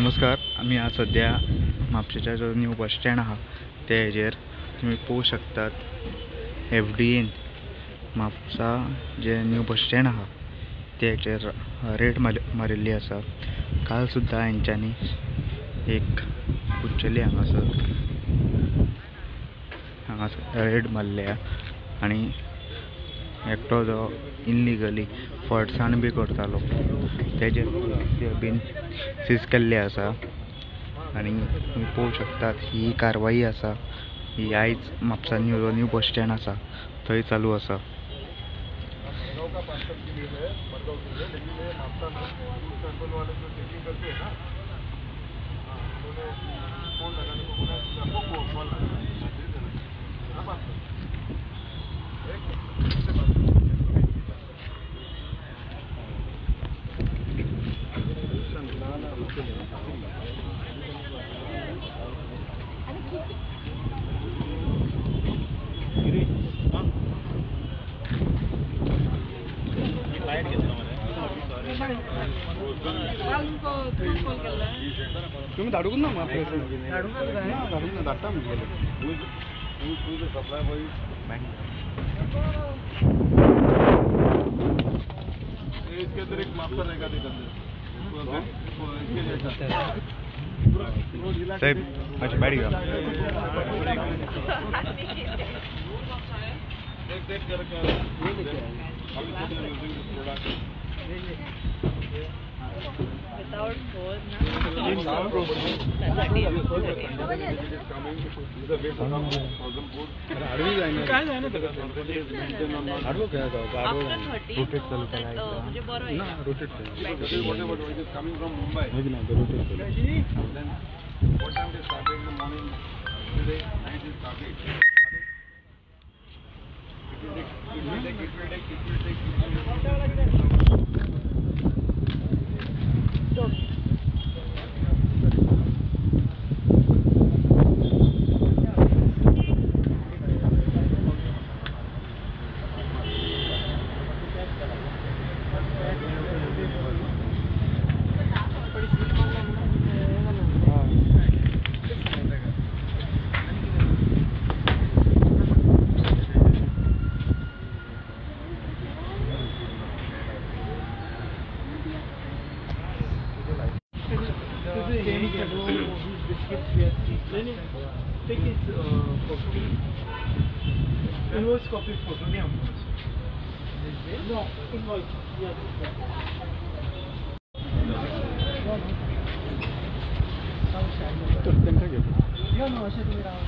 नमस्कार. आम्ही आज सध्या म्हापशेच्या जो न्यू बस स्टँड आहा त्या हेजेर तुम्ही पळोवंक शकतात FDN म्हापसा जे न्यू बस स्टँड आहा त्या हेजेर रेड मारिल्ली आसा. काल सुद्दां हेंच्यांनी एक कुच्चली हांगासर रेड मारल्या आनी एकटो जो इल्लिगली फळसाण बी करतालो तेजे बीन सीज केल्ले आसा. आनी तुम्ही पळोवंक शकतात ही कारवाई आसा ही आयज म्हापसा न्यू बस स्टँड आसा थंय चालू आसा. तुम्ही धाडून ना मग धाडून ना धाडटा म्हणजे इसके अंदर एक मापसा रहेगा साहेब अच्छा बैठिएगा without cause take his copy, invoice copy photo नहीं हमको no invoice तो घंटा क्या या ना अशे तुम्ही राहा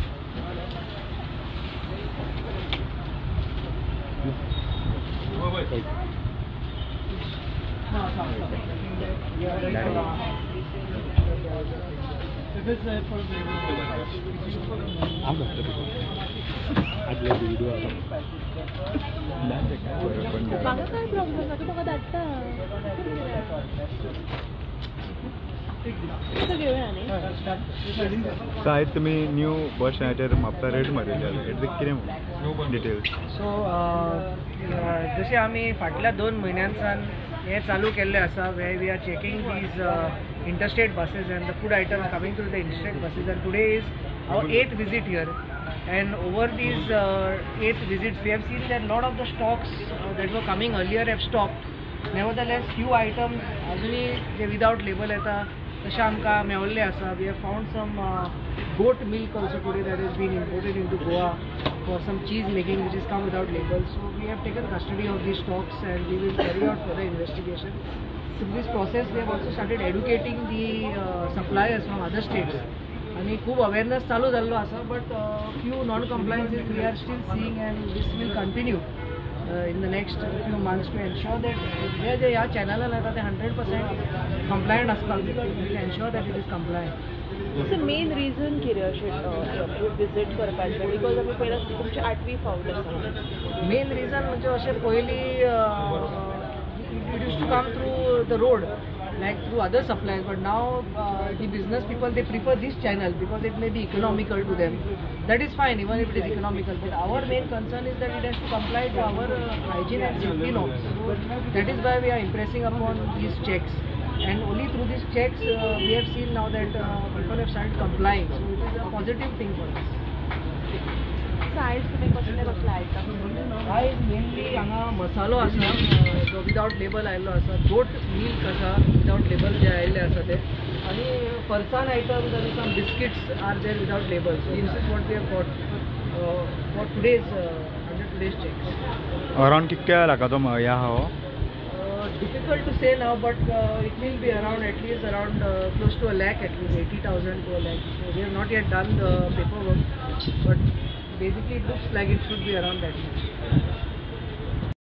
काय तुम्ही न्यू बस स्टँडाचेर म्हापसा रेड मारिल्ली कितें डिटेल्स. सो जशें आमी फाटल्या 2 म्हयन्यांसान हे चालू केल्ले आसा where we are checking these interstate buses and the food items coming through the interstate buses, and today is our 8th visit here. And over these 8 visits we have seen that a lot of the stocks that were coming earlier have stopped. Nevertheless, few items अजुनी J without label येता तशें आमकां मेवल्ले आसा. We have found some goat milk also today that has been imported into Goa for some cheese making which has come without labels. So we have taken custody of these stocks and we will carry out further investigation. Through this process we have also started educating the suppliers from other states. आणि खूप awareness चालू झालो आसा, but few non-compliances we are still seeing and this will continue in the next few months to ensure that जे ह्या चॅनलान येता ते 100% compliant आसपाक जाय. We will ensure that it is compliant. It's the main reason कितें अशें visit करपाचें because आमी पयला तुमचे 8वी फावट आसा. मेन रिजन म्हणजे अशें पयलीं it used to come through the road like through other suppliers, but now the business people, they prefer this channel because it may be economical to them. That is fine even if it is economical, but our main concern is that it has to comply to our hygiene and safety norms. That is why we are impressing upon these checks. and only through these checks we have seen now that people have started complying. So it is a positive thing for us. Sides तुम्ही कसले कसले item आयज mainly हांगा मसालो आसा जो without label आयिल्लो आसा, गोट मिल्क आसा विदाउट लेबल जे आयिल्ले आसा ते, आनी फरसान आयटम्स आनी some biscuits are there without label. So this is what we have got for today's checks. अरावंड कितके लागा तो ह्या हो? Difficult to say now, but it will be around at least around close to a lakh, at least 80,000 to a lakh. So we have not yet done the paperwork, but basically it looks like it should be around that much.